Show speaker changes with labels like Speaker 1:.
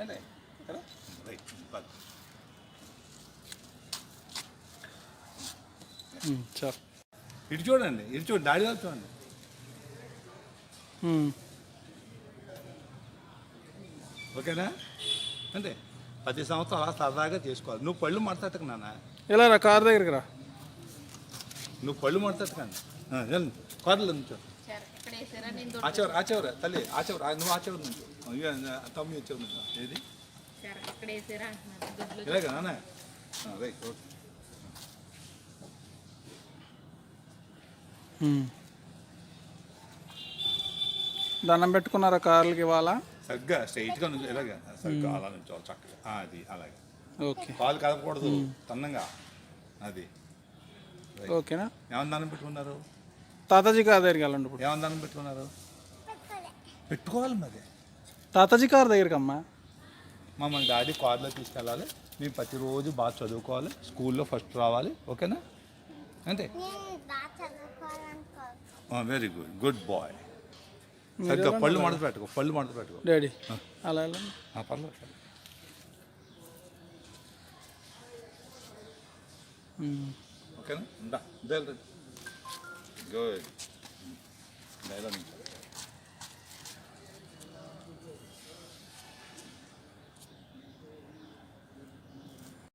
Speaker 1: అంటే కదా right
Speaker 2: sir
Speaker 1: ఇటు చూడండి డాడీ వాళ్ళు చూడండి. ఓకేనా అంటే ప్రతి సంవత్సరం అలా సరదాగా చేసుకోవాలి. నువ్వు పళ్ళు మడతట్టుకు నాన్న,
Speaker 2: ఇలా రా కార్ దగ్గరికి రా.
Speaker 1: నువ్వు పళ్ళు మడతట్టుకండి. కార్లు నుంచో ఆచేవరా తల్లి ఆచేవరా, నువ్వు ఆచేవరు నుంచో తమ్మి వచ్చేవారు నుంచో. ఏది ఇలాగే నాన్న రైట్ ఓకే.
Speaker 2: దండం పెట్టుకున్నారా కార్లకి ఇవాళ?
Speaker 1: సరిగ్గా స్ట్రైట్గా నుంచి ఇలాగే సరిగ్గా అలా నుంచోవాలి చక్కగా. అది అలాగే
Speaker 2: ఓకే.
Speaker 1: కాలు కదపకూడదు, తన్నంగా. అది
Speaker 2: ఓకేనా?
Speaker 1: ఏమన్నా దానం పెట్టుకున్నారు?
Speaker 2: తాతాజీ కార్ దగ్గరికి వెళ్ళండి. ఇప్పుడు
Speaker 1: ఏమన్నా దానం పెట్టుకున్నారు? పెట్టుకోవాలి మరి.
Speaker 2: తాతాజీ కార్ దగ్గరికి అమ్మా.
Speaker 1: మమ్మల్ని డాడీ కార్లో తీసుకెళ్ళాలి. మేము ప్రతిరోజు బాగా చదువుకోవాలి, స్కూల్లో ఫస్ట్ రావాలి. ఓకేనా? అంతే. Very good, good boy. సరిగ్గా పళ్ళు మడత పెట్టుకో
Speaker 2: డాడీ. అలా వెళ్ళండి.
Speaker 1: పర్లేదు. ఓకేనా? గుడ్.